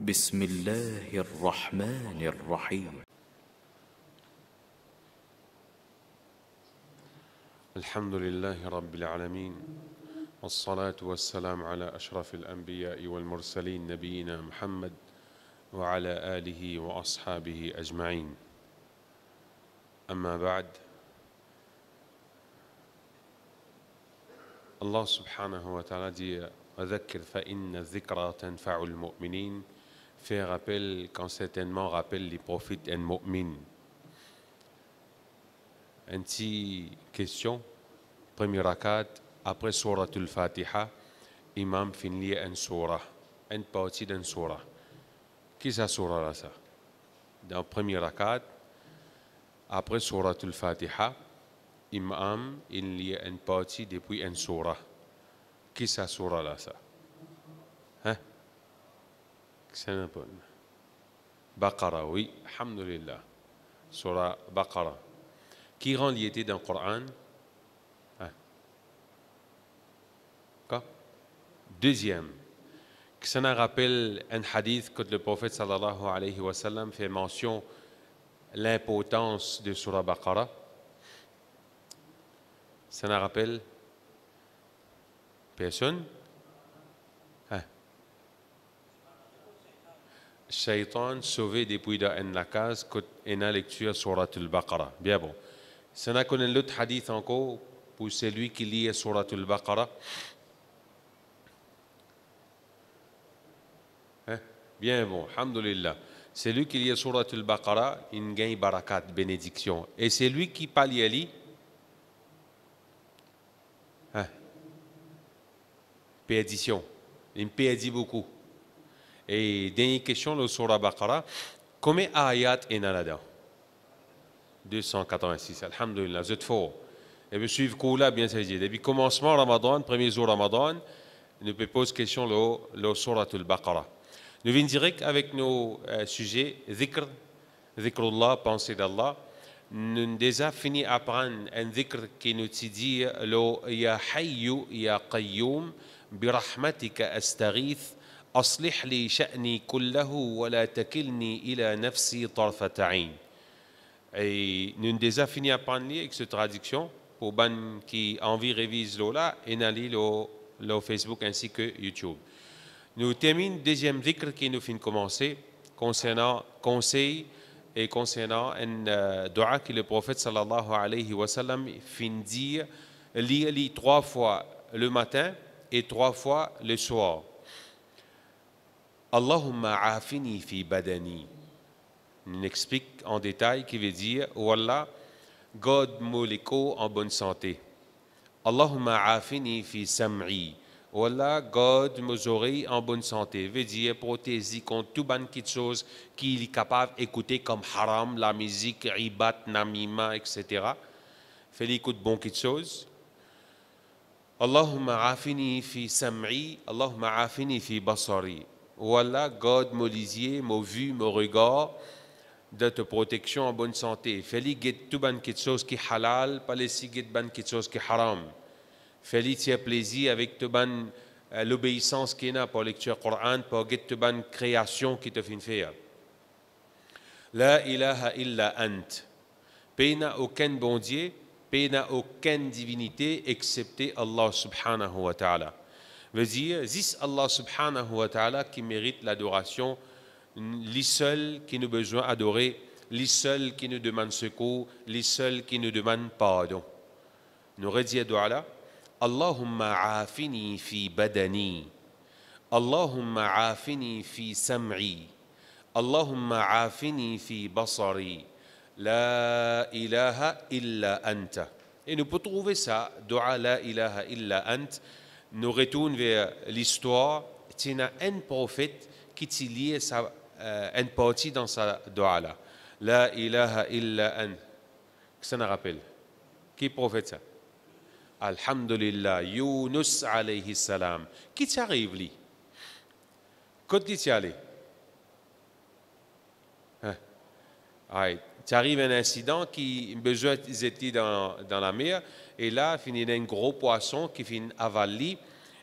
بسم الله الرحمن الرحيم. الحمد لله رب العالمين، والصلاة والسلام على أشرف الأنبياء والمرسلين نبينا محمد وعلى آله وأصحابه أجمعين. أما بعد، Allah subhanahu wa ta'ala dit وَذَكِّرْ فَإِنَّ الذِّكْرَى تَنْفَعُ الْمُؤْمِنِينَ, fait rappel quand certainement rappelle les prophètes et mu'min. Une petite question, premier rakat, après Surah Al-Fatiha, Imam finit une surah, une partie d'une surah. Qui est cette surah là ça? Dans le premier rakat, après Surah Al-Fatiha, Imam il lit une partie depuis une surah. Qui est cette surah là ça? Hein? C'est un peu. Baqara, oui, alhamdulillah. Surah Baqara. Qui rend liété dans le Coran? Hein? Quoi? Deuxième. Ça nous rappelle un hadith que le prophète sallallahu alayhi wa sallam fait mention l'importance de Surah Baqara. Ça nous rappelle personne? Hein? Shaitan sauvé depuis dans la case quand on a lecture Surah Al-Baqara. Bien bon. Ça nous connaît l'autre hadith encore pour celui qui lit Surah Al-Baqara. Hein? Bien bon, alhamdulillah. C'est lui qui lit Surah Al-Baqara, il gagne barakat, bénédiction. Et c'est lui qui parle lit. Hein? Perdition. Il perdit beaucoup. Et dernière question, le Surah Baqara, combien d'ayats est là-dedans? 286, alhamdulillah, vous êtes fort. Et puis suivre Koula, bien saisi. Depuis commencement Ramadan, premier jour Ramadan, nous peut poser question le Surah Al-Baqara. Nous venons direct avec nos sujets, Dhikr, Dhikrullah, pensée d'Allah. Nous déjà fini à apprendre un Dhikr qui nous dit le Ya Hayyu Ya Qayyum, Birahmatika Astaghith, Aslih li sha'ni kullahu wa la takilni ila nafsi tarfata ayn. Et nous avons déjà fini à apprendre avec cette traduction pour ceux qui ont envie de réviser là et d'aller sur Facebook ainsi que YouTube. Nous terminons le deuxième dhikr qui nous finit commencer concernant conseil et concernant un dua que le prophète sallallahu alayhi wa sallam finit dire lire 3 fois le matin et 3 fois le soir. Allahumma afini fi badani. On explique en détail qui veut dire Wallah, God moliko en bonne santé. Allahumma afini fi sam'i. Wallah, God mes oreilles en bonne santé. Veut dire protéger contre tout ban de choses qu'il est capable d'écouter comme haram, la musique, ribat, namima, etc. Fais l'écoute bon de choses. Allahumma afini fi sam'i. Allahumma afini fi basari. Wallah, God mon lisier, mon vue, mon regard, de ta protection en bonne santé. Fais-lui guette tout ban quelque chose qui est halal, pas laisser guette ban quelque chose qui est haram. Fais-lui tiens plaisir avec tout ban l'obéissance qu'il n'a pour lecture Coran, pour guette tout ban création qui te fait faire. La ilaha illa ant. Pays n'a aucun bon Dieu, pays n'a aucune divinité excepté Allah subhanahu wa ta'ala. Veut dire, c'est Allah subhanahu wa ta'ala qui mérite l'adoration, les seuls qui nous besoin adorer, les seuls qui nous demandent secours, les seuls qui nous demandent pardon. Nous redisons à là, Allahumma afini fi badani, Allahumma afini fi sam'i, Allahumma afini fi basari, la ilaha illa anta. Et nous pouvons trouver ça, dua la ilaha illa ant. Nous retournons vers l'histoire, il y a un prophète qui t'a lié une partie dans sa dua là. La ilaha illa an. Ça nous rappelle. Qui prophète ça? Alhamdulillah, Yunus alayhi salam. Qui t'arrive lui? Quand tu es allé? Tu arrives à un incident qui besoin était dans la mer et là finit un gros poisson qui finit avaler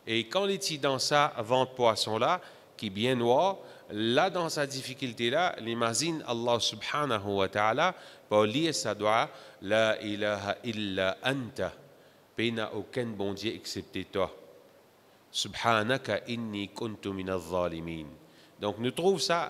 et quand il est dans ça avant poisson là qui est bien noir, là dans sa difficulté-là, l'imagine Allah subhanahu wa ta'ala, pour lire sa dua, La ilaha illa anta, il n'y a aucun bon Dieu excepté toi. Subhanaka inni kuntu minaz zalimin. Donc nous trouvons ça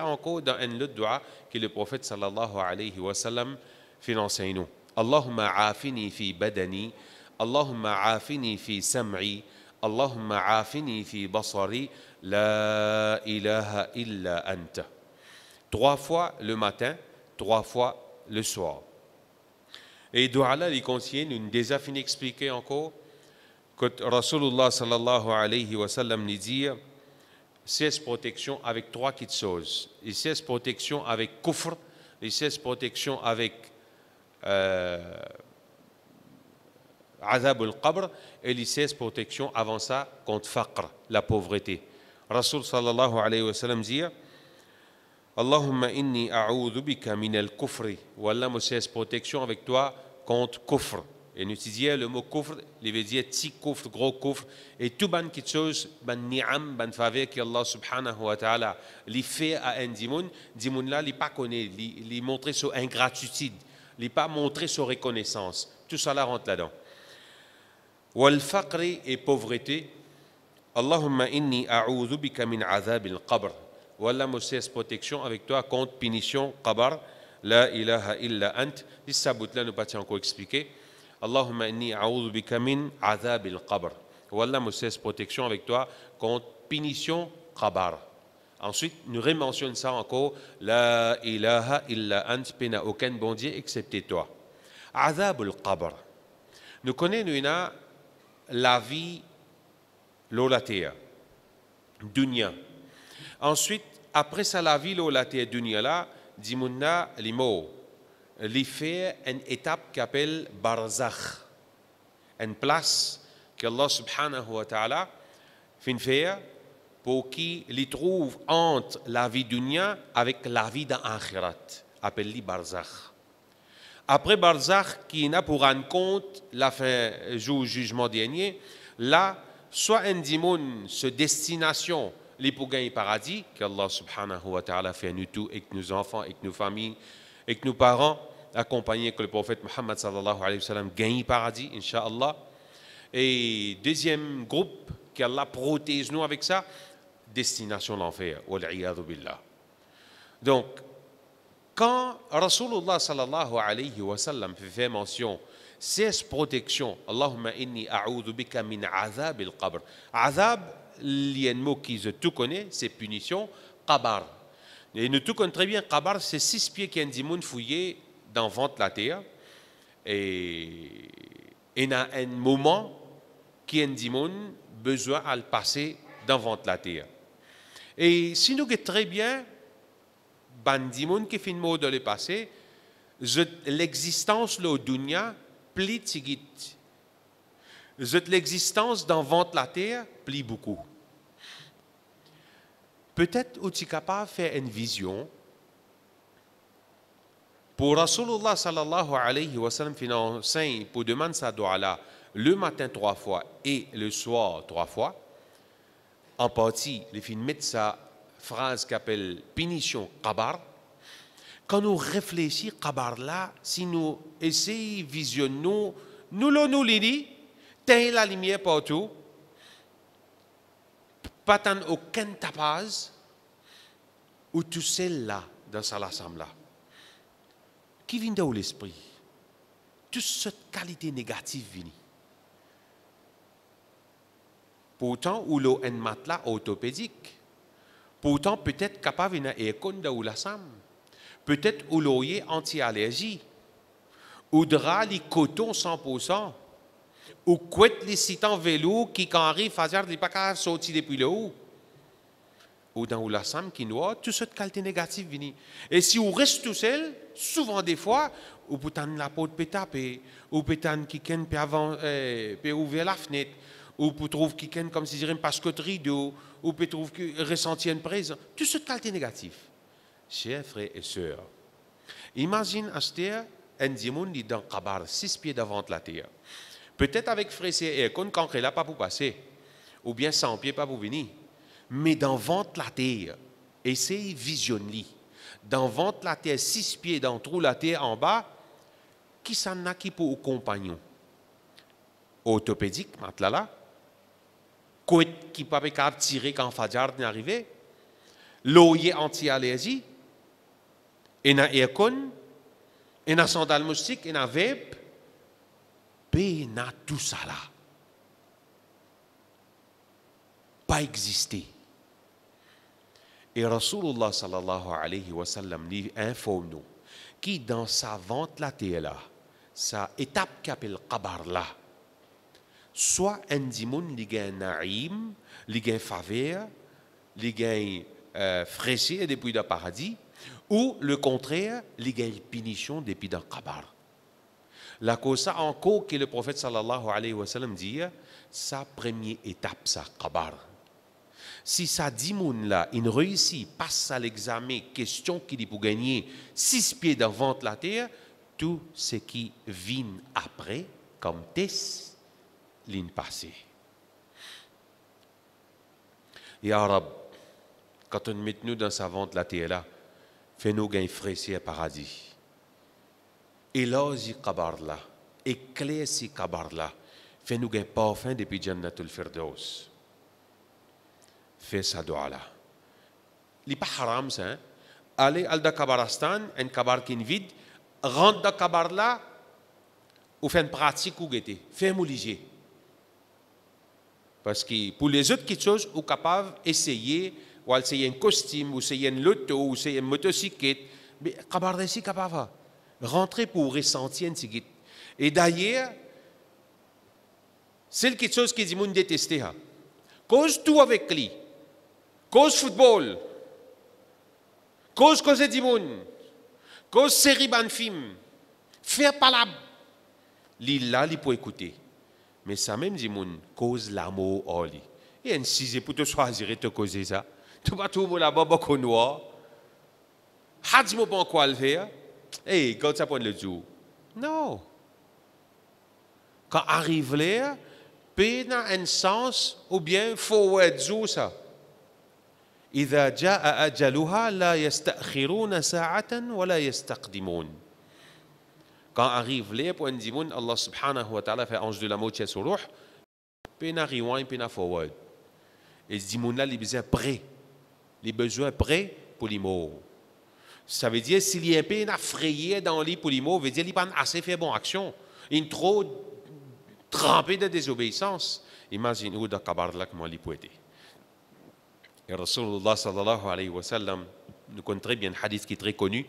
encore dans un autre dua que le prophète sallallahu alayhi wa sallam fait enseigner nous. Allahumma afini fi badani, Allahumma afini fi sam'i, Allahumma afini fi basari, la ilaha illa anta. 3 fois le matin, 3 fois le soir. Et dua là, il contient une déjà fini expliquer encore que Rasulullah sallallahu alayhi wa sallam nous dit 16 protections avec 3 petites choses. Les 16 protections avec kufr, les 16 protections avec azab al-qabr et les 16 protections avant ça contre faqr, la pauvreté. Rasul sallallahu alayhi wa sallam dit Allahumma inni a'udhu bika min al-kufri. Wallah, moi 16 protections avec toi contre kufr. Et nous disons le mot kufr, il veut dire petit kufr, gros kufr, et tout ban quelque chose, ban ni'am, ban faveur que Allah subhanahu wa ta'ala lui fait à un dimoun là, il pas connaît, il montrer son ingratitude, il pas montrer son reconnaissance. Tout ça là rentre là-dedans. Wal faqri et pauvreté. Allahumma inni a'udhu bika min azab al-qabr. Wallah, moi 16 protection avec toi contre punition qabr. La ilaha illa ant. Ce bout là nous pas encore expliquer. Allahumma inni a'udhu bika min azab al-qabr. Wallah, moi 16 protection avec toi contre punition qabr. Ensuite, nous rementionnons ça encore. La ilaha illa ant. Pena aucun bon Dieu excepté toi. Azab al-qabr. Nous connaissons la vie la terre, dunya. Ensuite, après ça, la vie la terre, dunya là, dimuna les mots, les fait une étape qui appelle barzakh, une place que Allah subhanahu wa ta'ala fait faire pour qui les trouve entre la vie dunya avec la vie dans l'akhirat, appelle-les barzakh. Après barzakh, qui n'a pour rendre compte la fin jour jugement dernier, là, soit un dimoun, ce destination, les pour gagner paradis, qu'Allah subhanahu wa ta'ala fait à nous tous, et que nos enfants, et que nos familles, et que nos parents, accompagnés que le prophète Muhammad sallallahu alayhi wa sallam gagne paradis, incha'Allah. Et deuxième groupe, qu'Allah protège nous avec ça, destination l'enfer, wal-iyadhu billah. Donc, quand Rasulullah sallallahu alayhi wa sallam fait mention 16 protections, Allahumma inni a'udhu bika min azab al-qabr. Azab, il y a un mot qui je tout connais, c'est punition, qabar. Et nous tout connaissons très bien, qabar, c'est 6 pieds qui ont dit moun fouillé dans le ventre de la terre. Et il y a un moment qui a dit moun besoin à le passer dans le ventre de la terre. Et si nous regardons très bien, bandimoun qui fait une mot de le passer, l'existence au dunya plie tigit. L'existence dans le ventre de la terre plie beaucoup. Peut-être que tu es capable de faire une vision pour Rasulullah sallallahu alayhi wa sallam pour demander sa dua là le matin 3 fois et le soir 3 fois. En partie, les filles mettent sa phrase qu'appelle punition qabar. Quand nous réfléchissons qabar là, si nous essayons visionnons, nous l'idée, t'as la lumière partout, pas tant aucun tapage, ou tout seul là, dans sa l'assemblée là. Qui vient dans l'esprit? Toute cette qualité négative vient. Pourtant, ou l'eau un matelas orthopédique. Pourtant, peut-être capable d'une école de la sam. Peut-être ou l'oyer anti-allergie. Ou drap les coton 100%. Ou couette les citants vélo qui, quand arrive, à dire, n'est pas capable de sortir depuis le haut. Ou dans la sam qui noie, toute cette qualité négative vient. Et si on reste tout seul, souvent des fois, ou peut la porte peut taper, ou peut-être qui peut avant, peut ouvrir la fenêtre, ou peut trouver quelqu'un comme si je dirais une pascotte rideau, ou peut trouver que ressentir une présence. Toute cette qualité négative. Chers frères et sœurs, imagine à cette terre, un diamant qui est dans Kabar, 6 pieds devant la terre. Peut-être avec frère et quand il n'a pas pour passer, ou bien 100 pieds pas pour venir. Mais dans ventre la terre, essayez visionner. Dans ventre la terre, 6 pieds dans trou la terre en bas, qui s'en a qui pour compagnon? Orthopédique, maintenant là. Côte qui peut pas tirer quand Fajar n'est arrivé. L'oyer anti-allergie. Et na aircon. Et na sandal moustique. Et na vape. Et na tout ça là. Pas existé. Et Rasulullah sallallahu alayhi wa sallam nous informe nous qui dans sa vente la terre là, sa étape qu'appelle qabar là, soit un dimoun li gagne naïm, li gagne faveur, li gagne fraîcheur depuis le paradis, ou le contraire, li gagne punition depuis le qabar. La cause ça encore que le prophète sallallahu alayhi wa sallam dit, sa première étape, sa qabar. Si ça dit moun là, il réussit, passe à l'examen, question qu'il est pour gagner 6 pieds dans ventre la terre, tout ce qui vient après, comme test, l'in passé. Et Arab, quand on met nous dans sa ventre la terre là, fais-nous gagner fraîcheur paradis. Et là, si kabar là, éclaire si kabar là, fais-nous gagner parfum depuis Jannatul Firdaus. Fais sa doa là. Il n'est pas haram ça. Hein? Allez à la Kabaristan, un kabar qui est vide, rentre dans le kabar là, ou fait une pratique ou guetter. Fais mouliger. Parce que pour les autres petites choses, vous êtes capable d'essayer, ou essayer un costume, ou essayer une loto, ou essayer une motocyclette. Mais le kabar ici, capable. Rentrer pour ressentir une tigite. Et d'ailleurs, c'est quelque chose qui dit moun détester. Cause tout avec lui. Cause football, cause du monde, cause série ban film, faire palab. Li là, li pour écouter. Mais ça même dit moun, cause l'amour en lui. Et un sixième pour te choisir et te causer ça. Tu vas tout le monde là-bas, qu'on noir. Hadj-moi pas quoi le faire. Hey, quand ça prend le jour. Non. Quand arrive l'air, paye dans un sens ou bien forward jour ça. إذا جاء أجلها لا يستأخرون ساعة ولا يستقدمون. Quand arrive l'heure pour un dimoun, Allah subhanahu wa ta'ala fait ange de la mort chez son ruh, pena rewind, pena forward. Et ce dimoun là, il a besoin prêt. Il a besoin prêt pour les morts. Ça veut dire s'il y a un peu frayé dans lui pour les morts, veut dire qu'il n'a pas assez fait bonne action. Il est trop trempé de désobéissance. Imagine où dans le kabar là comment il peut être. Et Rasulullah sallallahu alayhi wa sallam, nous connaissons très bien un hadith qui est très connu.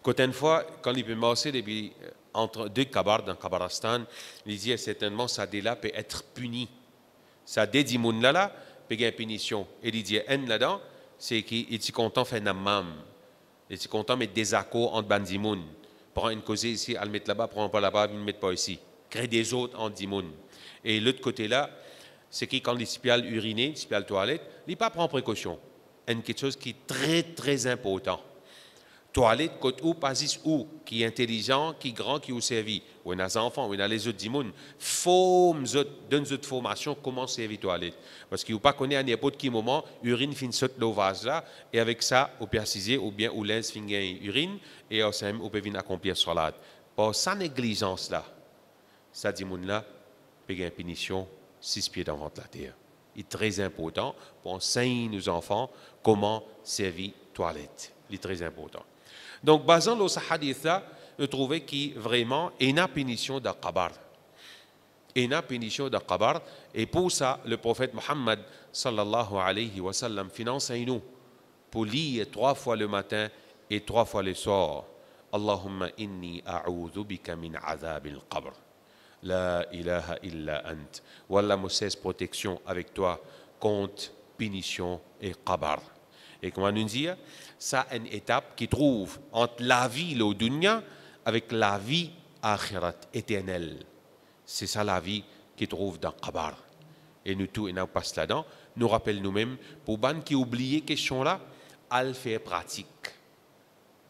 Quand une fois, quand il peut marcher entre deux kabars dans Kabaristan, il dit certainement ça là peut être puni. Ça dit moun là peut gagner punition. Et il dit un là-dedans, c'est qu'il est content faire namam. Il est content mettre des accords entre bandimoun. Prends une cause ici, elle met là-bas, prends pas là-bas, il ne met pas ici. Crée des autres entre dimoun. Et l'autre côté là, c'est que quand il uriner, il toilette, il ne pas prendre précaution. C'est quelque chose qui est très très important. Toilette, côté où, pas où, qui est intelligent, qui est grand, qui est servi. Ou il y a des enfants, ou il y a les autres dimoun. Faut donner une formation comment servir toilette. Parce qu'il ne pas connaître à n'importe quel moment, urine fin saute le vase là, et avec ça, on peut assiser, ou bien, ou lens fin urine, et on peut venir accomplir salade. Pour sa négligence là, ça dimoun là, peut gagner punition. 6 pieds dans la terre. Il est très important pour enseigner nos enfants comment servir toilette. Il est très important. Donc, basant le hadith là, je trouvais qu'il vraiment une punition de qabar. Une punition de qabar. Et pour ça, le prophète Muhammad sallallahu alayhi wa sallam finance nous pour lire 3 fois le matin et 3 fois le soir. Allahumma inni a'udhu bika min azab al-qabr. La ilaha illa ant. Wallah me cesse protection avec toi contre punition et qabar. Et comment nous dire, ça une étape qui trouve entre la vie le dunya avec la vie akhirat éternelle. C'est ça la vie qui trouve dans qabar. Et nous tous, nous passe là-dedans, nous rappelle nous-mêmes, pour ban qui oublie question là, al faire pratique.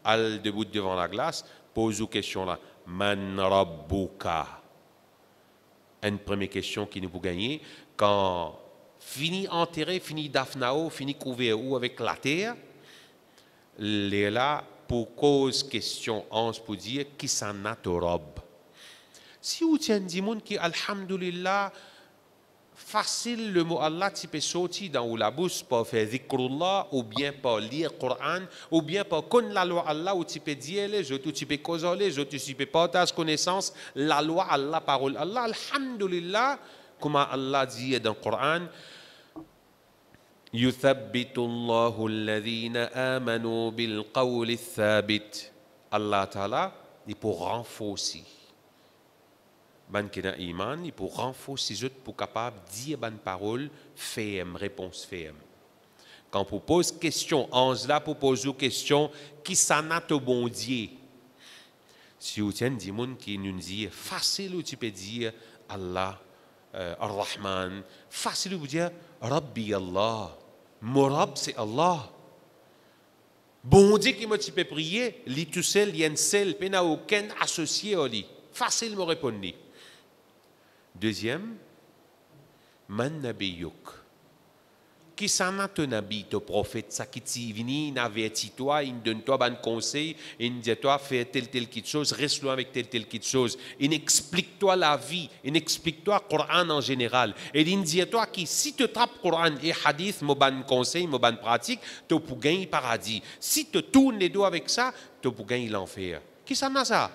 Al debout devant la glace, pose une question là, man rabbuka. Une première question qui nous peut gagner quand fini enterré, fini dafnao, fini couvert ou avec la terre, les là pour cause question 11 pour dire qui s'en a te robe. Si vous tiens dit monde qui alhamdulillah facile le mot Allah tu peux sortir dans la bouche pour faire zikrullah ou bien pour lire Coran ou bien pour connaître la loi Allah ou tu peux dire les autres tu peux causer les autres tu peux partager connaissance la loi Allah parole Allah alhamdulillah comme Allah dit dans le Coran يثبت الله الذين آمنوا بالقول الثابت Allah Ta'ala il pour renforcer ban qui a iman, il pour renforcer les autres pour capable dire ban parole ferme, réponse ferme. Quand on pose question, on là pour poser question qui s'en a au bon Dieu. Si vous tenez des gens qui nous disent facile ou tu peux dire Allah, Ar-Rahman, facile ou dire Rabbi Allah, mon Rabb c'est Allah. Bon Dieu qui me tu peux prier, lui tout seul, il y a un seul, il n'y a aucun associé à lui. Facile me répondre. Deuxième, man nabiyuk. Qui s'en a ton nabi, ton prophète, ça qui t'y vient, il avertit toi, il donne toi un conseil, il dit toi fais telle quelque chose, reste loin avec telle quelque chose. Il explique toi la vie, il explique toi le Coran en général. Et il dit toi que si tu trappes Coran et hadith, mon bon conseil, mon bonne pratique, tu peux gagner le paradis. Si tu tournes les doigts avec ça, tu peux gagner l'enfer. Qui s'en a ça?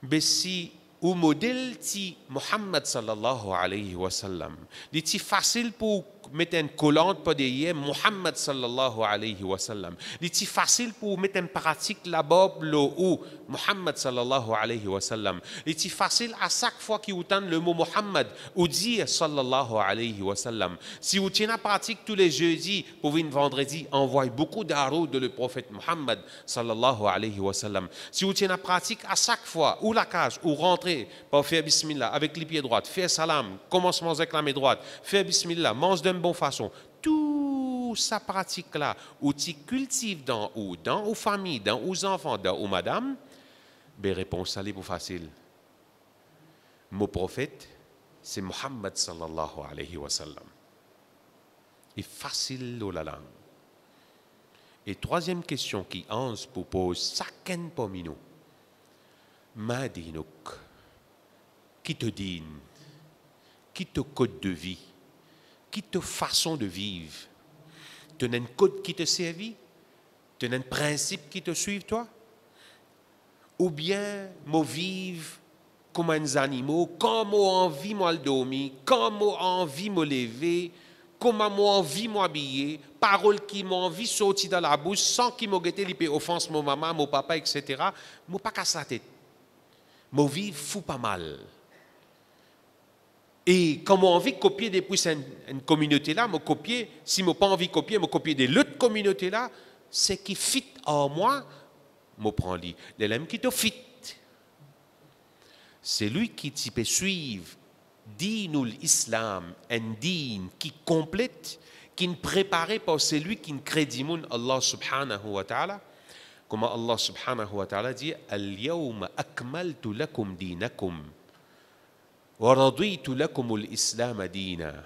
Mais si au modèle de Muhammad sallallahu alayhi wa sallam, il est facile pour mettre un collante pour derrière Muhammad sallallahu alayhi wa sallam. Il est facile pour mettre en pratique la Bible ou Muhammad sallallahu alayhi wa sallam. Il est facile à chaque fois qu'il entend le mot Muhammad ou dire sallallahu alayhi wa sallam. Si vous tenez en pratique tous les jeudis pour une vendredi, envoyez beaucoup d'arômes de le prophète Muhammad sallallahu alayhi wa sallam. Si vous tenez en pratique à chaque fois ou la cage ou rentrer pour faire bismillah avec les pieds droits, faire salam, commencement avec la main droite, faire bismillah, mange d'une bonne façon. Tout sa pratique-là, où tu cultives dans aux familles, dans aux enfants, dans aux madames, ben réponse ça est pour facile. Mon prophète, c'est Muhammad sallallahu alayhi wa sallam. Et facile la langue. Et troisième question qui Hans pose, chacun parmi nous. Ma dinuk, qui te dîne, qui te code de vie, qui te façon de vivre. Tu as un code qui te servit, tu as un principe qui te suit toi, ou bien moi vivre comme un animal, comme moi envie moi le dormir, comme moi envie me lever, comme moi envie moi habiller, parole qui m'envie sortir dans la bouche sans qu'il me guette l'épée offense mon maman, mon papa, etc. Moi pas casse la tête. Moi vivre fou pas mal. Et quand j'ai envie de copier depuis une communauté là, me copier, si je n'ai pas envie de copier, me copier de l'autre communauté là, c'est qui fit en moi, me prend lui. L'élève qui te fit. C'est lui qui peut suivre dinul islam, un din qui complète, qui ne préparait pas celui qui ne crédit Allah subhanahu wa ta'ala. Comme Allah subhanahu wa ta'ala dit, al-yawma akmaltu lakum dinakum. وَرَضِيتُ لَكُمُ الْإِسْلَامَ دِينًا.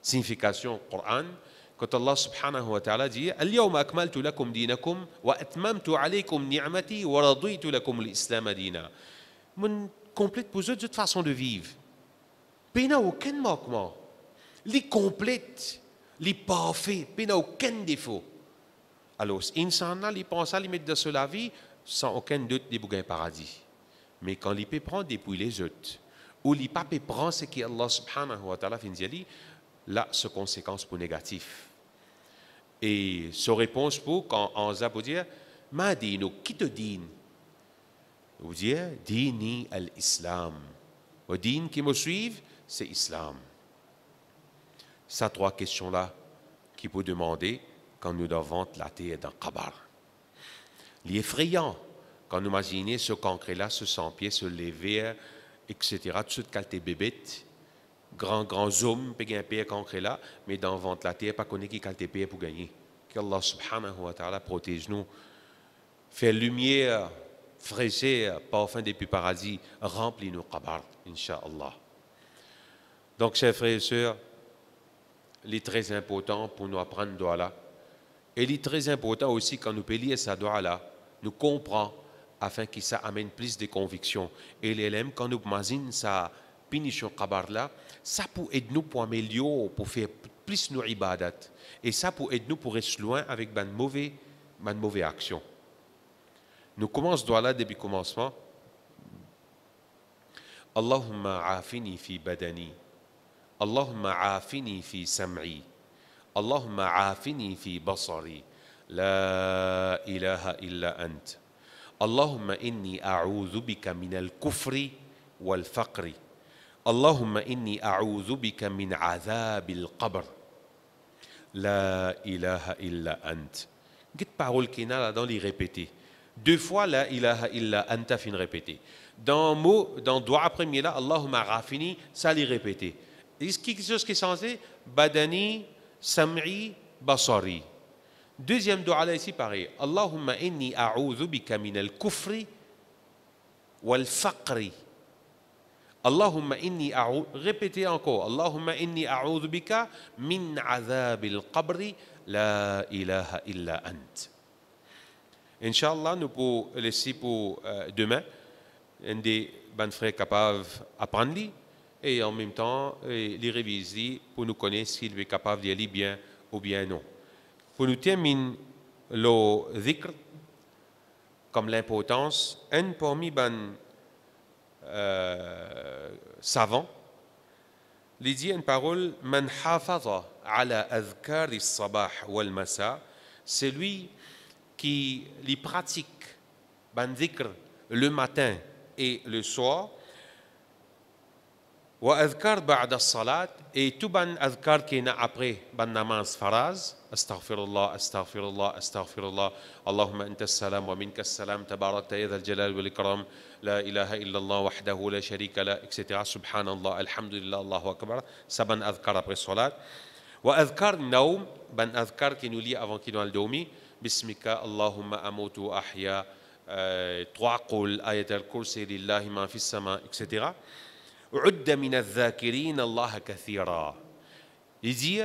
Signification Coran, quand Allah subhanahu wa ta'ala dit اليوم أكملت لكم دينكم وأتممت عليكم نعمتي ورضيت لكم الإسلام دينا. Mon complète pour eux de façon de vivre. Il n'y a aucun manquement. Les complètes, les parfaits, il n'y a aucun défaut. Alors, Inch'Allah, il pense à les mettre dans la vie sans aucun doute des bougains paradis. Mais quand il peut prendre depuis les autres, ou les papes prend ce qui Allah subhanahu wa ta'ala fin dit là ce conséquence pour négatif et sa réponse pour quand on a pour dire ma dino qui te dîne vous dire dini al-islam au dîne qui me suivent c'est islam. Ça trois questions là qui peut demander quand nous devons la terre dans Qabar. L'effrayant quand nous imaginons ce concret là ce 100 pieds se lever etc. Tout ce quand t'es bébête, grand homme, peut gagner payer concret là, mais dans vente la terre, pas connaître qui quand t'es payé pour gagner. Qu'Allah subhanahu wa ta'ala protège nous, fait lumière, fraîcheur, parfum depuis paradis, remplit nos qabar, Inch'Allah. Donc, chers frères et sœurs, il est très important pour nous apprendre dua là. Et il est très important aussi quand nous payons sa dua là, nous comprenons afin que ça amène plus de conviction. Et l'élève, quand nous imaginons sa punition kabar là, ça peut aider nous pour améliorer, pour faire plus nos ibadat. Et ça peut aider nous pour rester loin avec une mauvaise action. Nous commençons dua là depuis le commencement. Allahumma afini fi badani. Allahumma afini fi sam'i. اللهم عافني في بصري لا إله إلا أنت اللهم إني أعوذ بك من الكفر والفقر اللهم إني أعوذ بك من عذاب القبر لا إله إلا أنت. Cette parole qui est là dans les répéter. 2 fois la ilaha illa anta fin répéter. Dans doua premier là, Allahumma rafini, ça les répéter. Est-ce quelque chose qui est censé badani sam'i basari. Deuxième dua là ici pareil. Allahumma inni a'udhu bika min al-kufri wal faqri. Allahumma inni a'udhu, répétez encore. Allahumma inni a'udhu bika min azab al-qabri la ilaha illa ant. Inch'Allah, nous pouvons laisser pour demain un des bons frères capables d'apprendre et en même temps les réviser pour nous connaître s'il est capable d'y aller bien ou bien non. Pour nous terminer le dhikr, comme l'importance, un parmi les savants, il dit une parole, man hafaza ala adhkar as-sabah wal masa, c'est lui qui les pratique, ban dhikr le matin et le soir, وأذكار بعد الصلاة et tout ban أذكار qui est après ban namaz faraz أستغفر الله أستغفر الله أستغفر الله اللهم أنت السلام ومنك السلام تباركت يا ذا الجلال والإكرام لا إله إلا الله وحده لا شريك له etc. سبحان الله الحمد لله الله أكبر ça ban أذكار après الصلاة وأذكار النوم ban أذكار qui nous lie avant qu'il nous dormi بسمك اللهم أموت وأحيا تعقل آية الكرسي لله ما في السماء etc. عد من الذاكرين الله كثيرا. Il dit,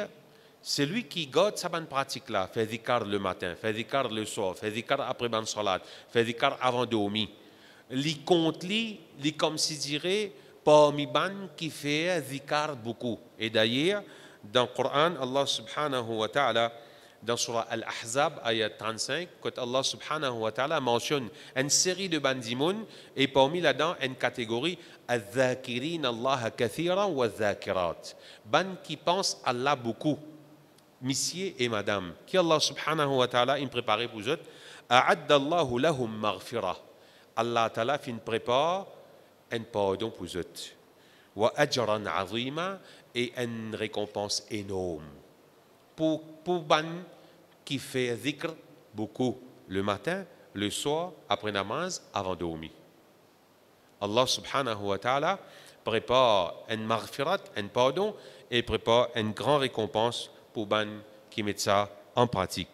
celui qui garde sa bonne pratique là, fait dhikar le matin, fait dhikar le soir, fait dhikar après ban salat, fait dhikar avant dormir, li compte li comme si dirait parmi ban qui fait dhikar beaucoup. Et d'ailleurs, dans le Coran, Allah subhanahu wa ta'ala, dans Surah Al-Ahzab, ayat 35, quand Allah subhanahu wa ta'ala mentionne une série de bandimoun et parmi là-dedans une catégorie al-dhakirin Allah kathiran wa al-dhakirat. Ban qui pense Allah beaucoup, messieurs et madame, qui Allah subhanahu wa ta'ala a préparé pour eux, a'adda Allahu lahum maghfirah. Allah ta'ala fin prépare un pardon pour eux. Wa ajran azima et une récompense énorme. Pour ban qui fait dhikr beaucoup le matin, le soir, après namaz, avant de dormir. Allah subhanahu wa ta'ala prépare un maghfirat, un pardon, et prépare une grande récompense pour ban qui met ça en pratique.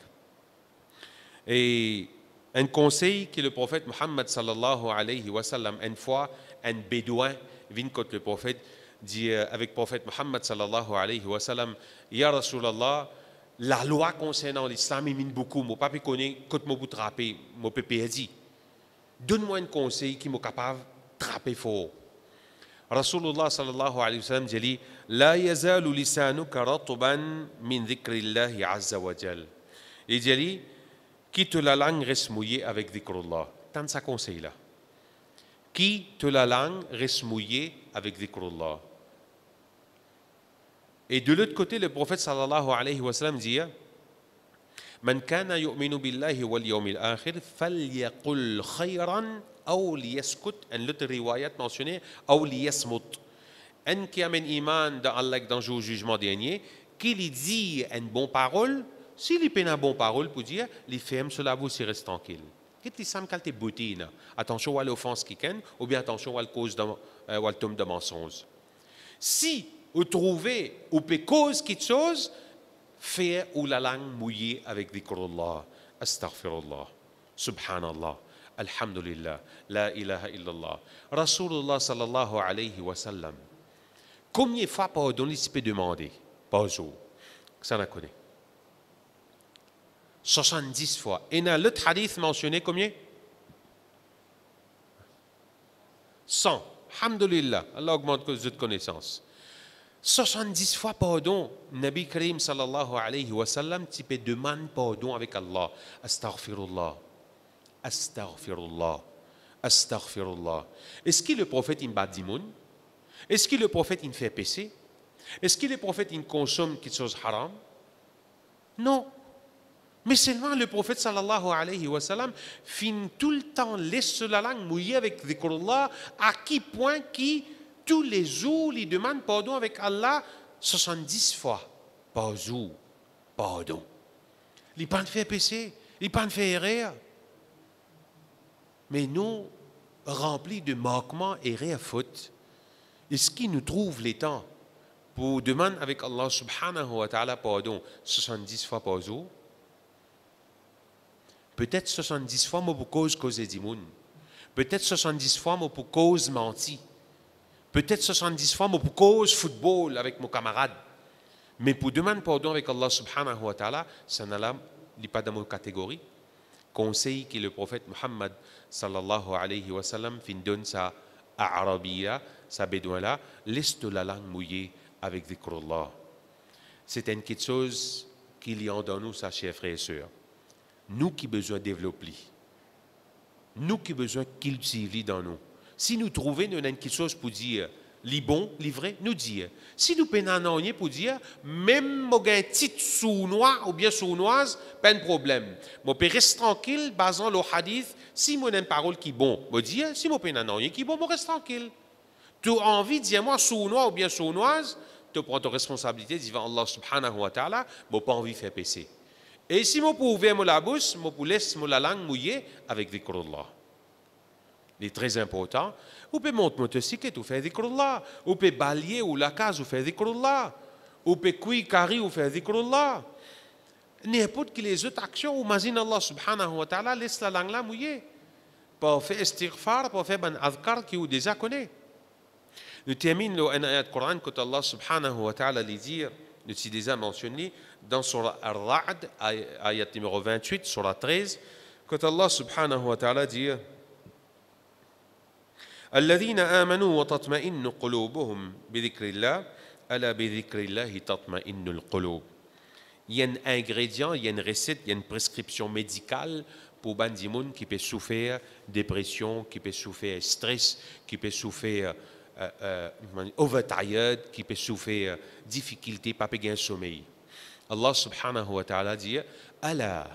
Et un conseil que le prophète Muhammad sallallahu alayhi wa sallam, une fois, un bédouin vient contre le prophète, dit avec le prophète Muhammad sallallahu alayhi wa sallam, Ya Rasulallah, la loi concernant l'islam, il mine beaucoup. Mon papa connaît, quand je peux trapper, mon papa dit, donne-moi un conseil qui m'est capable de trapper fort. Rasulullah sallallahu alayhi wa sallam dit, La yazalu lisanuka ratuban min dhikrillahi azza wa jal. Il dit, quitte la langue reste mouillée avec dhikrullah. Tant ça conseil là. Quitte la langue reste mouillée avec dhikrullah. Et de l'autre côté, le prophète sallallahu alayhi wa sallam dit Man kana yu'minu billahi wal yawmil akhir falyaqul khayran aw liyaskut. En l'autre riwayat mentionné aw liyasmut. En qui a un iman dans Allah dans le jugement dernier, qui lui dit une bonne parole, s'il lui une bonne parole pour dire, les ferme cela vous si reste tranquille. Qu'est-ce que ça me calte boutine? Attention à l'offense qui ken, ou bien attention à la cause de le tome de mensonge. Si ou trouver ou peut cause quelque chose, faire ou la langue mouillée avec dhikrullah, astaghfirullah, subhanallah, alhamdulillah, la ilaha illallah. Rasulullah sallallahu alayhi wa sallam, combien de fois pardon il peut demander par jour? Ça la connaît. 70 fois. Et dans l'autre hadith mentionné combien? 100. Alhamdulillah. Allah augmente que de connaissances. 70 fois pardon. Nabi Karim sallallahu alayhi wa sallam, tu peux demander pardon avec Allah. Astaghfirullah. Astaghfirullah. Astaghfirullah. Est-ce que le prophète il bat du monde? Est-ce que le prophète il fait péché? Est-ce que le prophète il consomme quelque chose haram? Non. Mais seulement le prophète sallallahu alayhi wa sallam finit tout le temps laisse la langue mouillée avec dhikrullah, à qui point qui tous les jours il demande pardon avec Allah 70 fois par jour. Pardon. Il n'a pas fait péché, il n'a pas fait erreur. Mais nous, remplis de manquements, erreurs, fautes, est-ce qu'il nous trouve les temps pour demander avec Allah subhanahu wa ta'ala pardon 70 fois par jour? Peut-être 70 fois, moi, pour cause du monde. Peut-être 70 fois, moi, pour cause menti. Peut-être 70 fois, moi, pour cause football avec mon camarade. Mais pour demander pardon avec Allah subhanahu wa ta'ala, ça n'est pas dans mon catégorie. Conseil que le prophète Muhammad sallallahu alayhi wa sallam fin donne sa arabiya, sa bédouin-là, laisse de la langue mouillée avec dhikrullah. C'est une petite chose qu'il y a dans nous, sa chers frères et sœurs. Nous qui besoin de développer, nous qui besoin de cultiver dans nous. Si nous trouvons une quelque chose pour dire, li bon, li vrai, nous dire. Si nous peinons pour dire, même si un titre sournois ou bien sournoise, pas de problème. Je peux rester tranquille, basant le hadith, si moi une parole qui est bon, je dire, si je peinons qui est bon, je reste tranquille. Tu as envie de dire moi sournois ou bien sournoise, tu prends ta responsabilité devant Allah subhanahu wa ta'ala, je n'ai pas envie de faire péché. Et si je peux ouvrir la bouche, je peux laisser la langue mouillée avec dhikrullah. C'est très important. Vous pouvez monter motocyclette ou faire dhikrullah. Vous pouvez balayer ou la case ou faire dhikrullah. Vous pouvez cuire carré ou faire dhikrullah. N'importe quelle les autres actions, vous imaginez Allah subhanahu wa ta'ala laisse la langue là mouillée. Pour faire istighfar, pour faire un adhkar qui vous déjà connaît. Nous terminons un ayat Coran que Allah subhanahu wa ta'ala lui dit, nous avons déjà mentionné, dans Surah Ar-Ra'd, ayat numéro 28, Surah 13, que Allah subhanahu wa ta'ala dit الذين آمنوا وتطمئن قلوبهم بذكر الله ألا بذكر الله تطمئن القلوب. Il y a un ingrédient, il y a une recette, il y a une prescription médicale pour bandimoun qui peut souffrir dépression, qui peut souffrir stress, qui peut souffrir overtired, qui peut souffrir difficulté, pas gagner sommeil. Allah subhanahu wa ta'ala dit Ala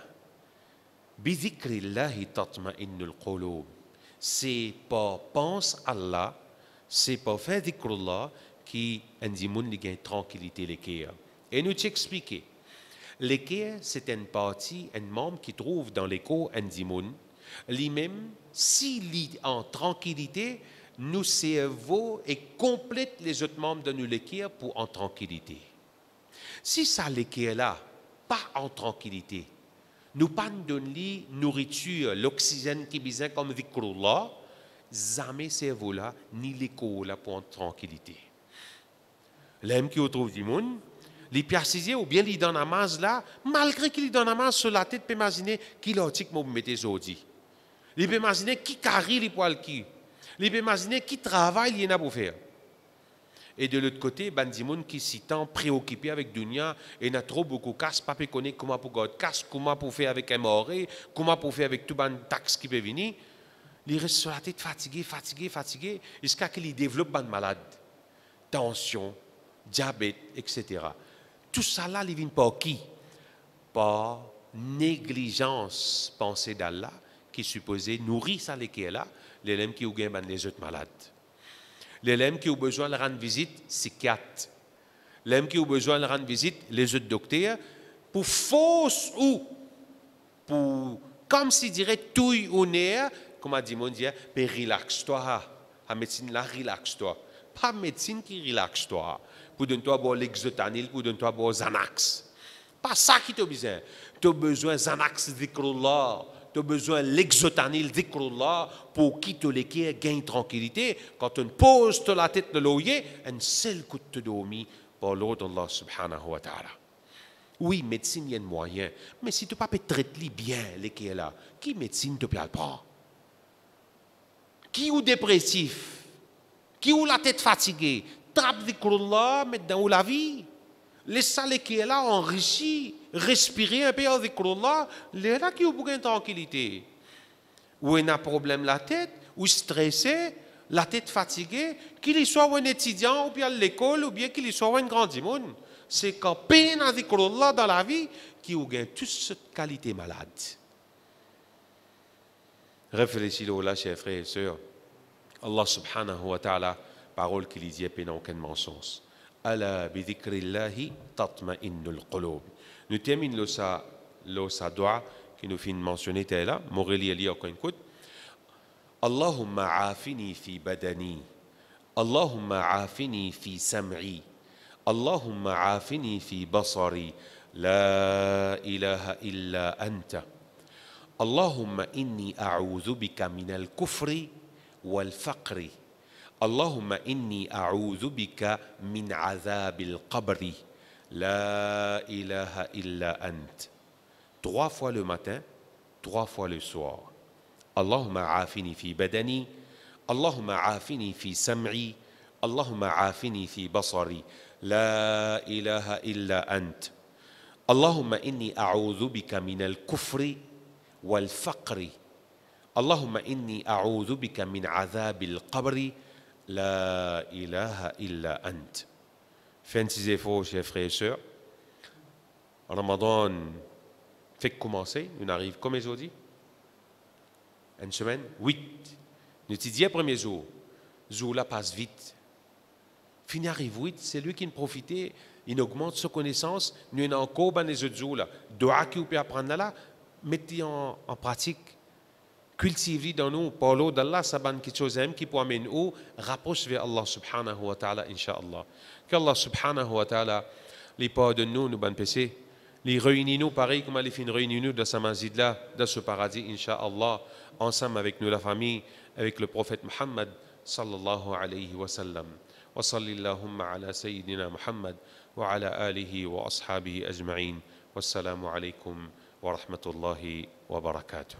bidhikrillahi tatma'innul qulub. C'est pas pense Allah, c'est pas faire dhikrullah qui andimoun li gagne tranquillité les cœurs. Et nous t'expliquer. Les cœurs, c'est une partie, un membre qui trouve dans les corps andimoun. Lui-même, s'il est en tranquillité, nous cerveau et complète les autres membres de nous les cœurs pour en tranquillité. Si ça les cœurs là, pas en tranquillité, nous pas donner nourriture, l'oxygène qui besoin comme dhikrullah, jamais cerveau là ni les corps là pour en tranquillité. L'homme qui trouve du monde, les piacisés ou bien les dans la masse là, malgré qu'il est dans la masse sur la tête, peut imaginer qui l'autique m'a mettez aujourd'hui. Il peut imaginer qui carry les poils qui. Il peut imaginer qui travaille il y en a pour faire. Et de l'autre côté, bandimoun qui s'y tant préoccupé avec dunya et n'a trop beaucoup casse, pas peut connaître comment pour garder casse, comment pour faire avec un moré, comment pour faire avec tout ban taxe qui peut venir. Il reste sur la tête fatigué, jusqu'à qu'il développe ban malade, tension, diabète, etc. Tout ça là, il vient par qui? Par négligence pensée d'Allah qui supposait nourrir ça les qui est là, les lèmes qui ont les autres malades. Les lèmes qui ont besoin de rendre visite, psychiatre. Les lèmes qui ont besoin de rendre visite, les autres docteurs, pour fausse ou pour, comme si dirait touille au nez, comme a dit mon Dieu, mais relaxe-toi. La médecine là, relaxe-toi. Pas médecine qui relaxe-toi. Pour donner-toi bon l'exotanil, pour donner-toi bon Xanax. Pas ça qui t'a besoin. Tu as besoin Xanax dhikrullah. Tu as besoin l'exotanil dhikrullah pour quitter les qui gagne tranquillité. Quand on pose la tête de l'oeil, un seul coup de dormi par l'ordre d'Allah subhanahu wa ta'ala. Oui, médecine, il y a un moyen. Mais si tu ne peux pas traiter bien, les qui est là, qui médecine te peut le prendre? Qui est dépressif? Qui a la tête fatiguée? Trappe dhikrullah, mettre dans la vie. Laisse ça les qui est là, enrichi, respirer un peu avec dhikrullah, les là qui ont beaucoup de tranquillité. Ou il a un problème la tête, ou stressé, la tête fatiguée, qu'il soit un étudiant, ou bien à l'école, ou bien qu'il soit un grand monde. C'est qu'en peine à dhikrullah dans la vie, qui a toute cette qualité malade. Réfléchis-le là, chers frères et sœurs. Allah subhanahu wa ta'ala, parole qu'il dit, et n'a aucun mensonge. Ala bi dhikrillahi tatma'innul qulub. Nous terminons le dua qui nous finit de mentionner là. Moreli ali aucun coup. Allahumma afini fi badani. Allahumma afini fi sam'i. Allahumma afini fi basari. La ilaha illa anta. اللهم إني أعوذ بك من الكفر والفقر اللهم إني أعوذ بك من عذاب القبر لا إله إلا أنت 3 fois le matin 3 fois le soir اللهم عافني في بدني اللهم عافني في سمعي اللهم عافني في بصري لا إله إلا أنت اللهم إني أعوذ بك من الكفر والفقر اللهم إني أعوذ بك من عذاب القبر لا إله إلا أنت. Fin ces efforts, chers frères et sœurs. Ramadan fait commencer, on arrive comme aujourd'hui. Une semaine, 8. Nous te disons premier jour, jour là passe vite. Fini arrive 8, c'est lui qui en profite, il augmente sa connaissance, nous en encore dans les autres jours là. Doa qui peut apprendre là, mettez en pratique. Cultivez dans nous, parlons d'Allah, ça va quelque chose qui peut amener nous rapprocher vers Allah subhanahu wa ta'ala, incha'Allah. Qu'Allah subhanahu wa ta'ala, les pardonne nous, nous péchés, les réunit nous pareil comme les fins réunit nous dans ce masjid là, dans ce paradis, incha'Allah, ensemble avec nous, la famille, avec le prophète Muhammad, sallallahu alayhi wa sallam. Wa sallillahumma ala sayyidina Muhammad, wa ala alihi wa ashabihi ajma'in. Wassalamu alaykum wa rahmatullahi wa barakatuh.